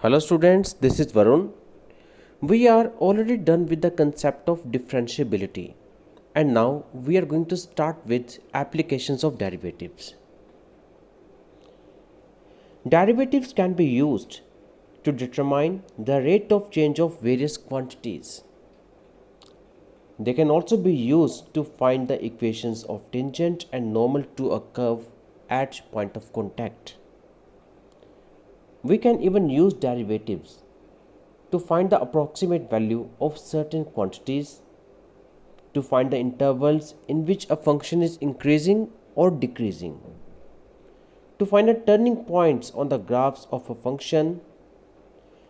Hello students, this is Varun. We are already done with the concept of differentiability and now we are going to start with applications of derivatives. Derivatives can be used to determine the rate of change of various quantities. They can also be used to find the equations of tangent and normal to a curve at point of contact. We can even use derivatives to find the approximate value of certain quantities, to find the intervals in which a function is increasing or decreasing, to find the turning points on the graphs of a function,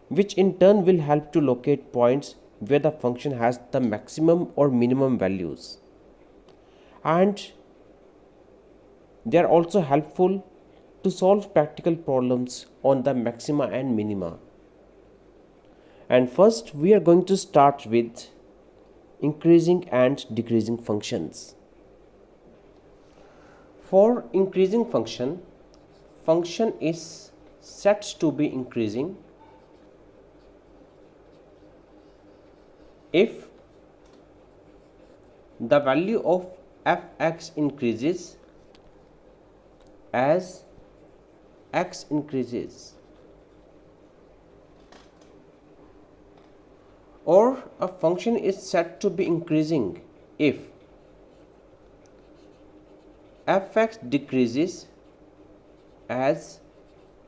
which in turn will help to locate points where the function has the maximum or minimum values. And they are also helpful to solve practical problems on the maxima and minima. And first we are going to start with increasing and decreasing functions. For increasing function is set to be increasing if the value of f(x) increases as x increases, or a function is said to be increasing if f(x) decreases as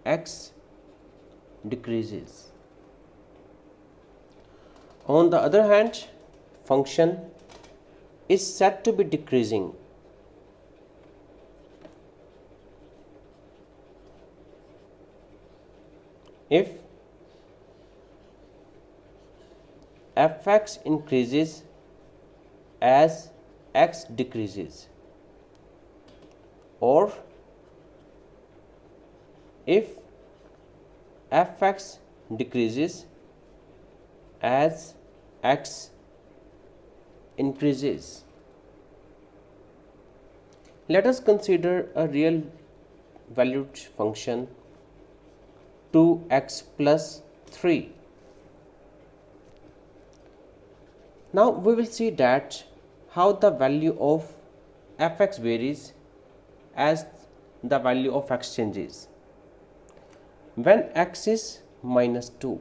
x decreases. On the other hand, function is said to be decreasing if f(x) increases as x decreases, or if f(x) decreases as x increases. Let us consider a real valued function 2x plus 3. Now we will see that how the value of f(x) varies as the value of x changes. When x is minus 2,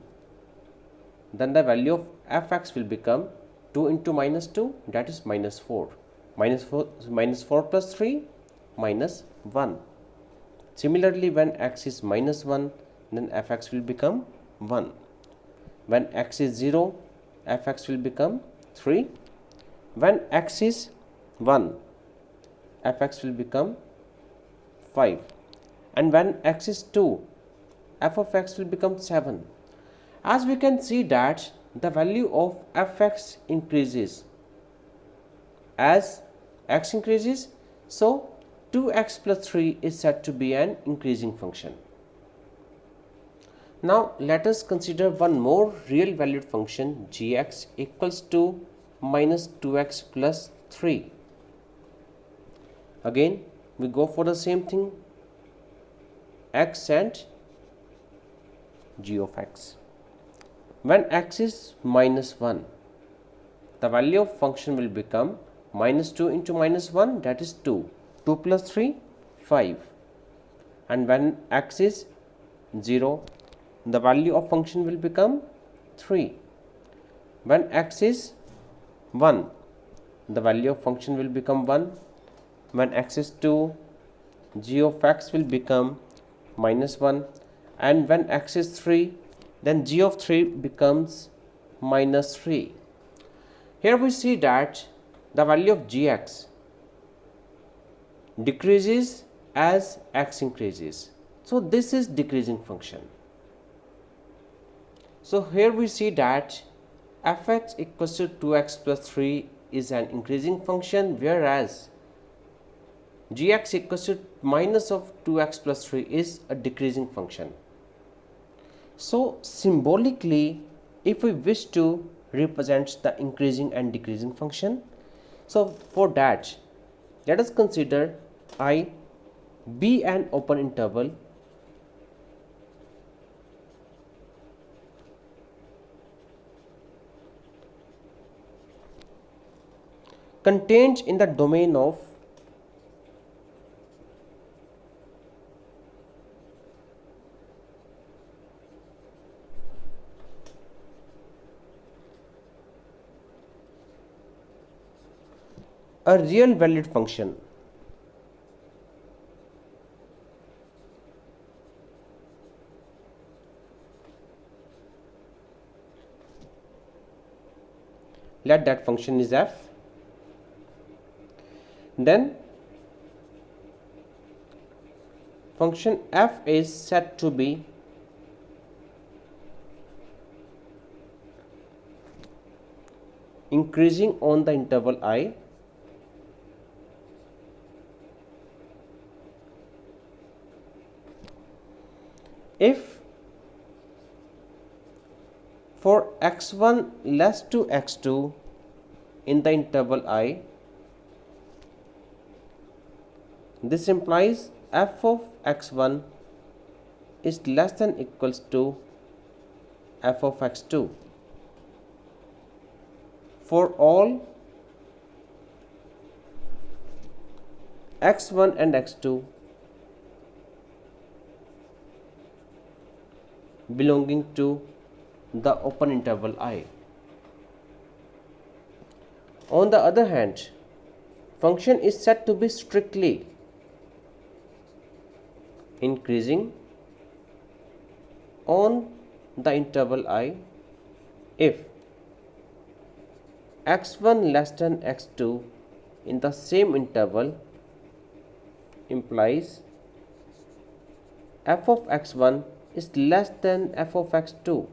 then the value of f(x) will become 2 into minus 2, that is minus 4. Minus 4 plus 3, minus 1. Similarly, when x is minus 1, then f(x) will become 1. When x is 0, f(x) will become 3. When x is 1, f(x) will become 5. And when x is 2, f of x will become 7. As we can see that the value of f(x) increases as x increases, so 2x plus 3 is said to be an increasing function. Now let us consider one more real valued function gx equals to minus 2x plus 3. Again we go for the same thing, x and g of x. When x is minus 1, the value of function will become minus 2 into minus 1, that is 2. 2 plus 3, 5. And when x is 0, the value of function will become 3. When x is 1, the value of function will become 1. When x is 2, g of x will become minus 1. And when x is 3, then g of 3 becomes minus 3. Here we see that the value of gx decreases as x increases. So this is decreasing function. So here we see that f(x) equals to 2x plus 3 is an increasing function, whereas gx equals to minus of 2x plus 3 is a decreasing function. So symbolically, if we wish to represent the increasing and decreasing function, so for that let us consider I be an open interval contained in the domain of a real valued function. Let that function is f. Then function f is said to be increasing on the interval I if for x1 less to x2 in the interval I, this implies f of x1 is less than equals to f of x2 for all x1 and x2 belonging to the open interval I. On the other hand, function is said to be strictly increasing on the interval I if x1 less than x2 in the same interval implies f of x1 is less than f of x2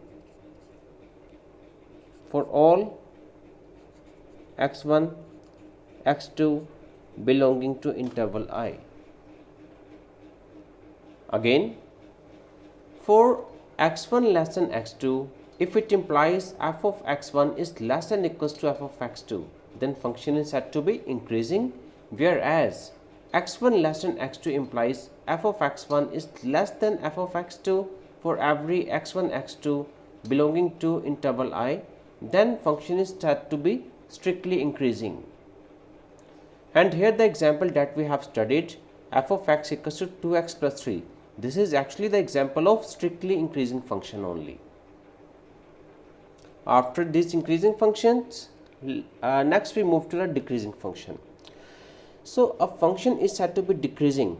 for all x1, x2 belonging to interval I. Again, for x1 less than x2, if it implies f of x1 is less than equals to f of x2, then function is said to be increasing, whereas x1 less than x2 implies f of x1 is less than f of x2 for every x1, x2 belonging to interval I, then function is said to be strictly increasing. And here the example that we have studied, f of x equals to 2x plus 3. This is actually the example of strictly increasing function only. After these increasing functions, next we move to the decreasing function. So a function is said to be decreasing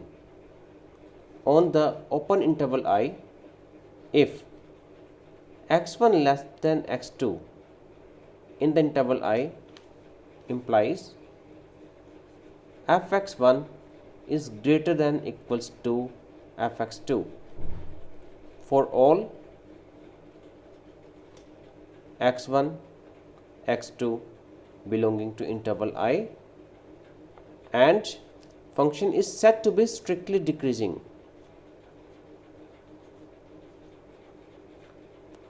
on the open interval I if x1 less than x2 in the interval I implies fx1 is greater than equals to fx2 for all x1, x2 belonging to interval I, and function is said to be strictly decreasing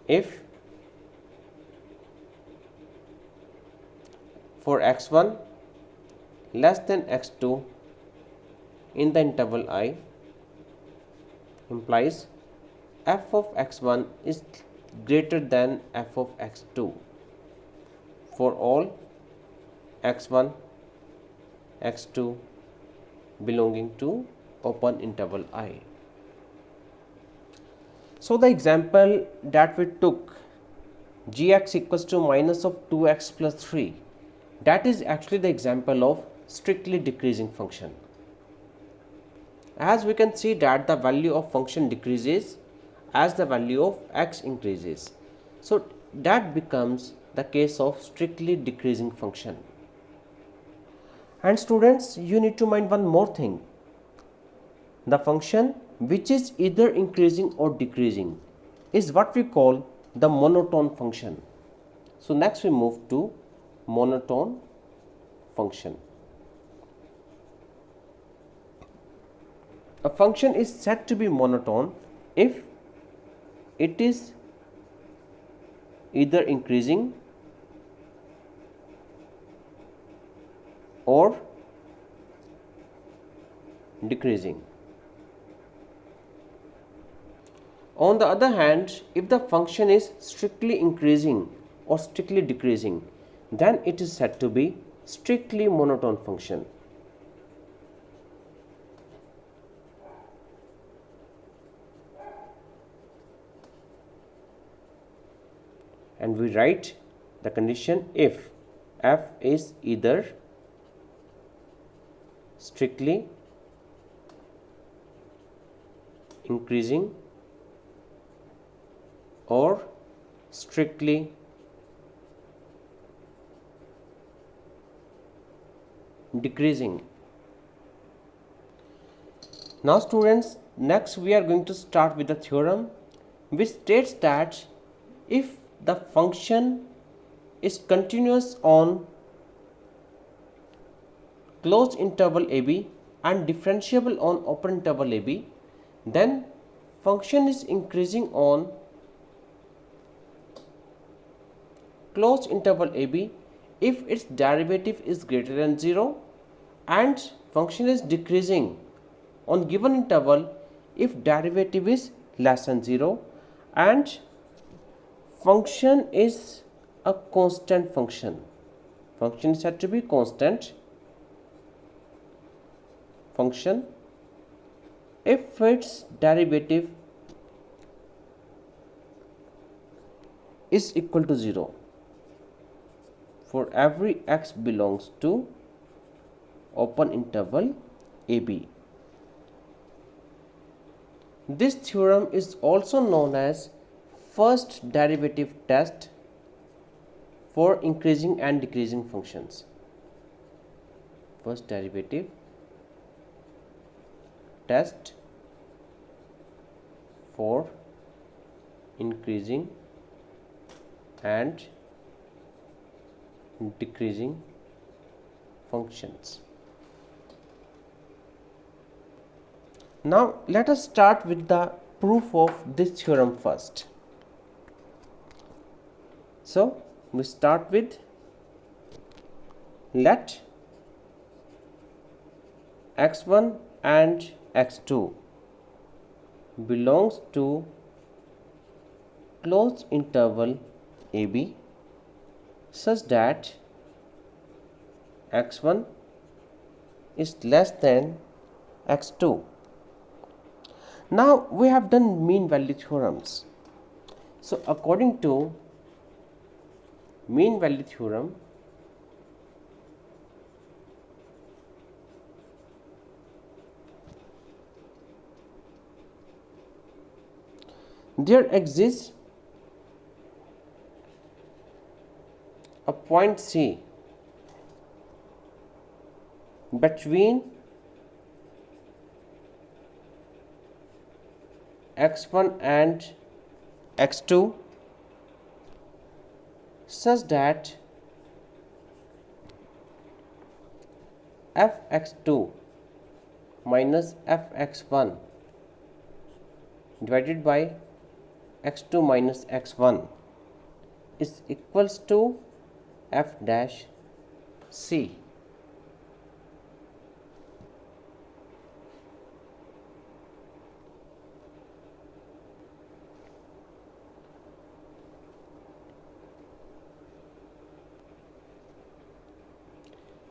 if for x1 less than x2 in the interval I implies f of x1 is greater than f of x2 for all x1, x2 belonging to open interval I. So the example that we took, gx equals to minus of 2x plus 3, that is actually the example of strictly decreasing function. As we can see that the value of function decreases as the value of x increases. So that becomes the case of strictly decreasing function. And students, you need to mind one more thing. The function which is either increasing or decreasing is what we call the monotone function. So next we move to monotone function. A function is said to be monotone if it is either increasing or decreasing. On the other hand, if the function is strictly increasing or strictly decreasing, then it is said to be strictly monotone function. And we write the condition if f is either strictly increasing or strictly decreasing. Now students, next we are going to start with the theorem which states that if the function is continuous on closed interval AB and differentiable on open interval AB, then function is increasing on closed interval AB if its derivative is greater than 0, and function is decreasing on given interval if derivative is less than 0, and function is a constant function. Function is said to be constant function if its derivative is equal to 0 for every x belongs to open interval AB. This theorem is also known as first derivative test for increasing and decreasing functions. First derivative test for increasing and decreasing functions. Now let us start with the proof of this theorem first. So we start with let x1 and x2 belongs to closed interval AB such that x1 is less than x2. Now we have done mean value theorems. So according to mean value theorem, there exists a point C between x1 and x2 such that fx2 minus fx1 divided by x2 minus x1 is equals to f dash c.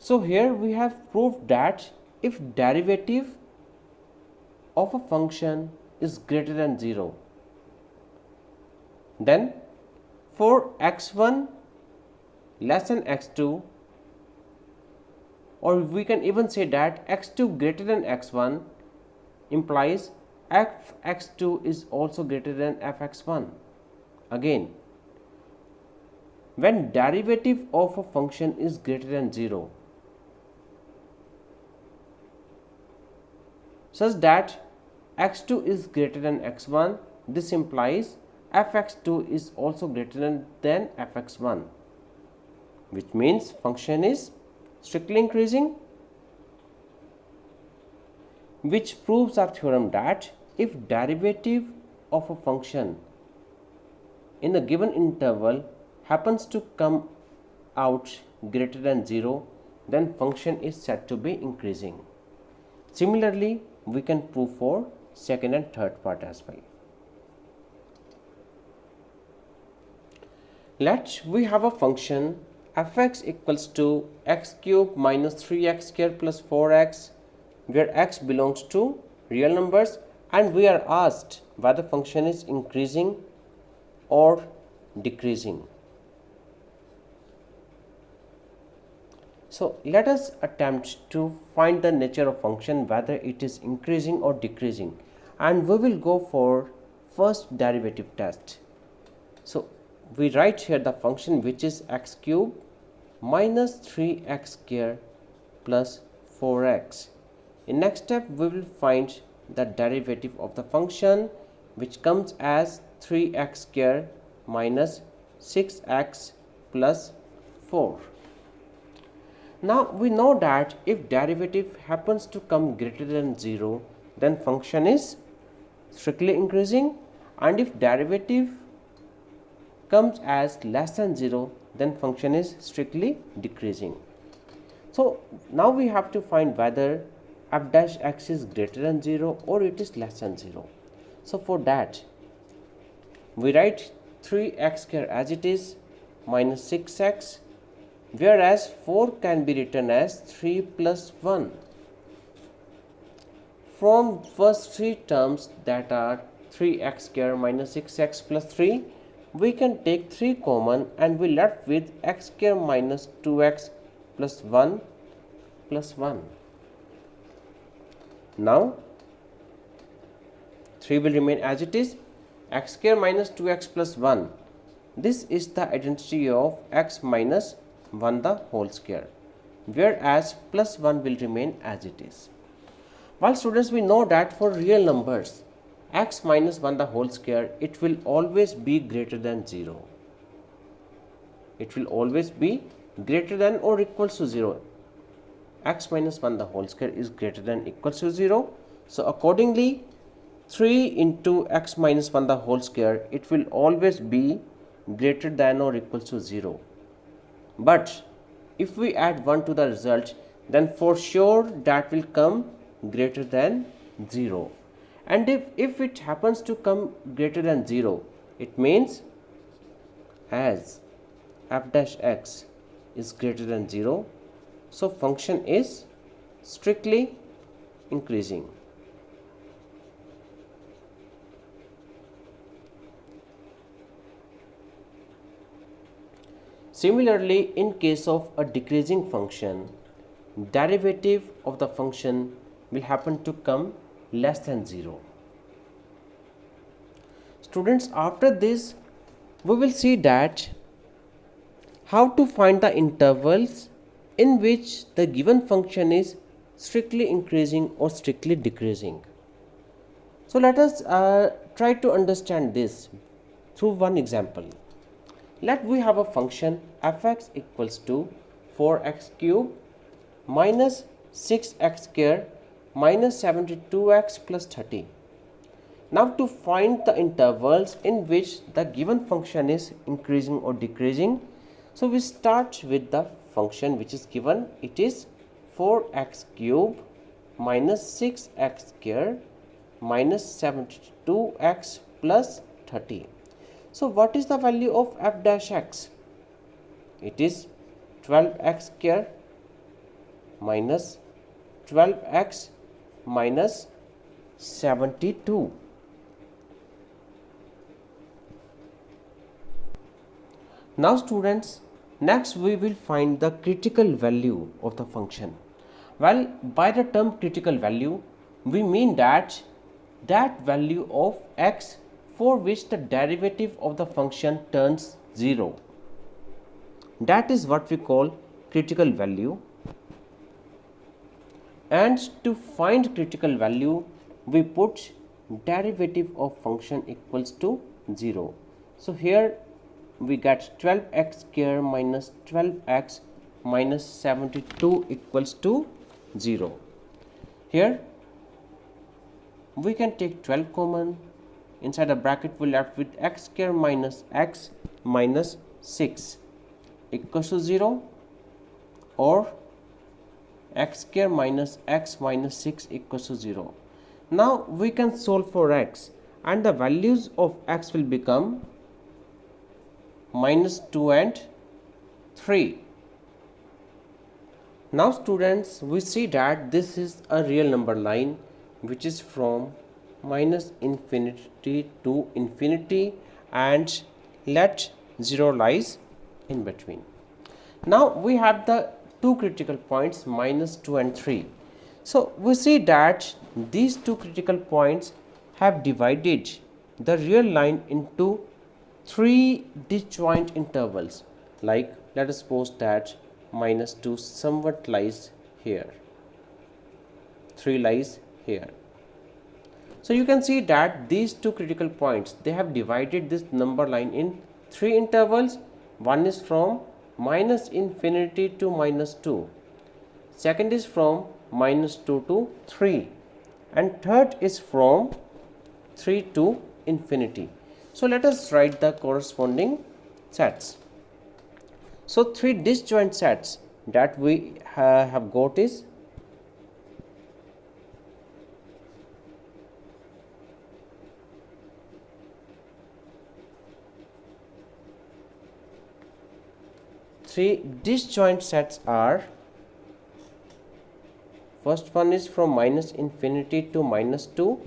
So here we have proved that if derivative of a function is greater than 0, then for x1 less than x2, or we can even say that x2 greater than x1 implies fx2 is also greater than fx1. Again, when derivative of a function is greater than 0 such that x2 is greater than x1, this implies fx2 is also greater than fx1, which means function is strictly increasing, which proves our theorem that if derivative of a function in a given interval happens to come out greater than 0, then function is said to be increasing. Similarly, we can prove for second and third part as well. Let's we have a function fx equals to x cube minus 3x square plus 4x, where x belongs to real numbers, and we are asked whether the function is increasing or decreasing. So let us attempt to find the nature of function, whether it is increasing or decreasing, and we will go for first derivative test. So we write here the function which is x cube minus 3x square plus 4x. In next step we will find the derivative of the function, which comes as 3x square minus 6x plus 4. Now we know that if derivative happens to come greater than 0, then function is strictly increasing, and if derivative comes as less than 0, then function is strictly decreasing. So now we have to find whether f dash x is greater than 0 or it is less than 0. So for that we write 3x square as it is minus 6x, whereas 4 can be written as 3 plus 1. From first three terms, that are 3x square minus 6x plus 3, we can take 3 common and we left with x square minus 2x plus 1 plus 1. Now 3 will remain as it is, x square minus 2x plus 1. This is the identity of x minus 1 the whole square, whereas plus 1 will remain as it is. While students, we know that for real numbers x minus 1 the whole square, it will always be greater than 0. It will always be greater than or equals to 0. X minus 1 the whole square is greater than or equals to 0. So accordingly 3 into x minus 1 the whole square, it will always be greater than or equals to 0. But if we add 1 to the result, then for sure that will come greater than 0. And if it happens to come greater than 0, it means as f dash x is greater than 0, so function is strictly increasing. Similarly, in case of a decreasing function, derivative of the function will happen to come less than 0. Students, after this we will see that how to find the intervals in which the given function is strictly increasing or strictly decreasing. So let us try to understand this through one example. Let we have a function fx equals to 4x cube minus 6x square minus 72x plus 30. Now to find the intervals in which the given function is increasing or decreasing, so we start with the function which is given. It is 4x cube minus 6x square minus 72x plus 30. So what is the value of f dash x? It is 12x square minus 12x minus 72. Now students, next we will find the critical value of the function. Well, by the term critical value, we mean that value of x for which the derivative of the function turns 0. That is what we call critical value. And to find critical value, we put derivative of function equals to 0. So here we get 12x square minus 12x minus 72 equals to 0. Here we can take 12 common. Inside the bracket we left with x square minus x minus 6 equals to 0, or x square minus x minus 6 equals to 0. Now we can solve for x, and the values of x will become minus 2 and 3. Now students, we see that this is a real number line which is from minus infinity to infinity, and let 0 lies in between. Now we have the two critical points minus 2 and 3. So we see that these two critical points have divided the real line into three disjoint intervals. Like, let us suppose that minus 2 somewhat lies here, 3 lies here. So you can see that these two critical points, they have divided this number line in three intervals. One is from minus infinity to minus 2, second is from minus 2 to 3, and third is from 3 to infinity. So let us write the corresponding sets. So three disjoint sets that we have got is first one is from minus infinity to minus 2,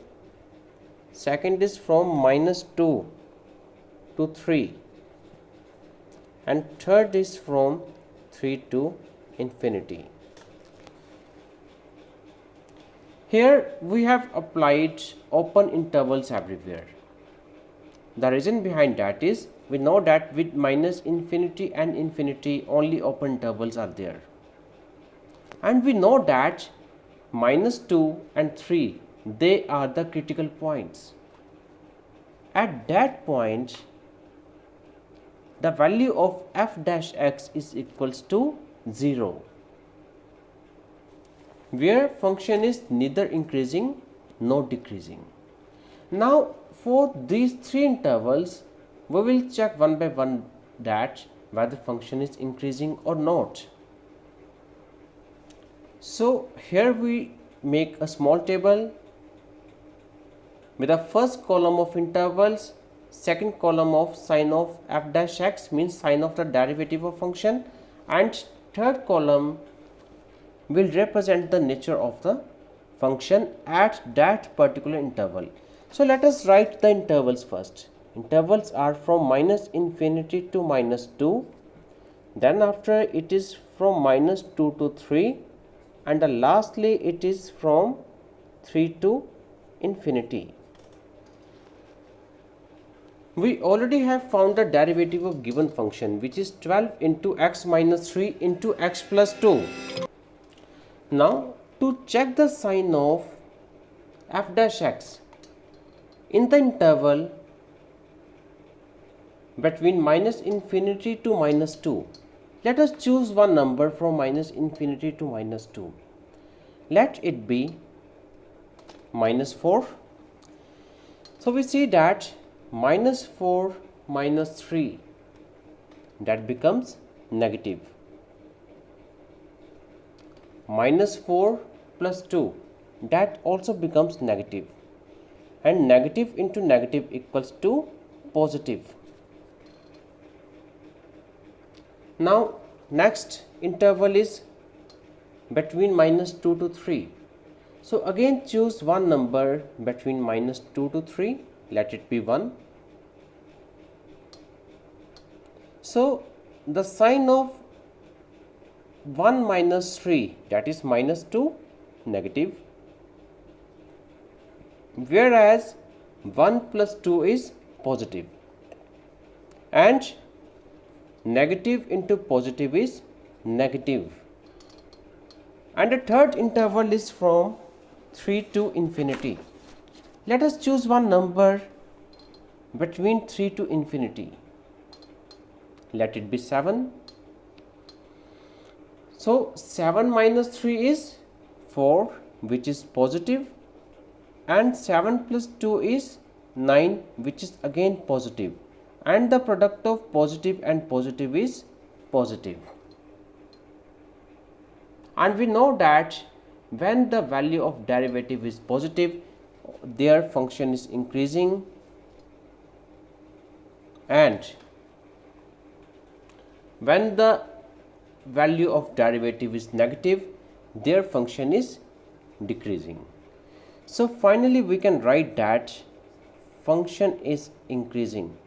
second is from minus 2 to 3, and third is from 3 to infinity. Here we have applied open intervals everywhere. The reason behind that is we know that with minus infinity and infinity only open intervals are there, and we know that minus 2 and 3, they are the critical points. At that point, the value of f dash x is equals to 0, where function is neither increasing nor decreasing. Now for these three intervals, we will check one by one that whether function is increasing or not. So here we make a small table with the first column of intervals, second column of sign of f dash x, means sign of the derivative of function, and third column will represent the nature of the function at that particular interval. So let us write the intervals first. Intervals are from minus infinity to minus 2, then after it is from minus 2 to 3, and lastly it is from 3 to infinity. We already have found the derivative of given function, which is 12 into x minus 3 into x plus 2. Now to check the sign of f dash x in the interval between minus infinity to minus 2, let us choose one number from minus infinity to minus 2. Let it be minus 4. So we see that minus 4 minus 3, that becomes negative. Minus 4 plus 2, that also becomes negative, and negative into negative equals to positive. Now next interval is between minus 2 to 3. So again choose one number between minus 2 to 3, let it be 1. So the sign of 1 minus 3, that is minus 2, negative, whereas 1 plus 2 is positive, and negative into positive is negative. And the third interval is from 3 to infinity. Let us choose one number between 3 to infinity, let it be 7. So 7 minus 3 is 4, which is positive, and 7 plus 2 is 9, which is again positive, and the product of positive and positive is positive. And we know that when the value of derivative is positive, their function is increasing, and when the value of derivative is negative, their function is decreasing. So finally we can write that function is increasing,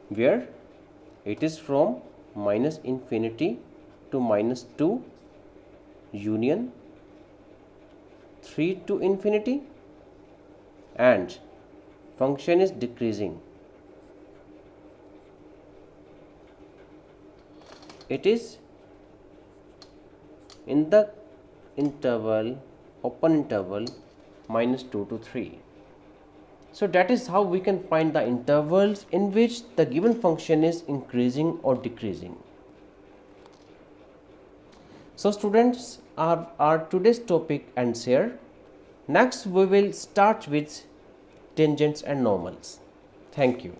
where it is from minus infinity to minus 2 union 3 to infinity, and function is decreasing. It is in the interval, open interval, minus 2 to 3. So that is how we can find the intervals in which the given function is increasing or decreasing. So students, our today's topic ends here. Next we will start with tangents and normals. Thank you.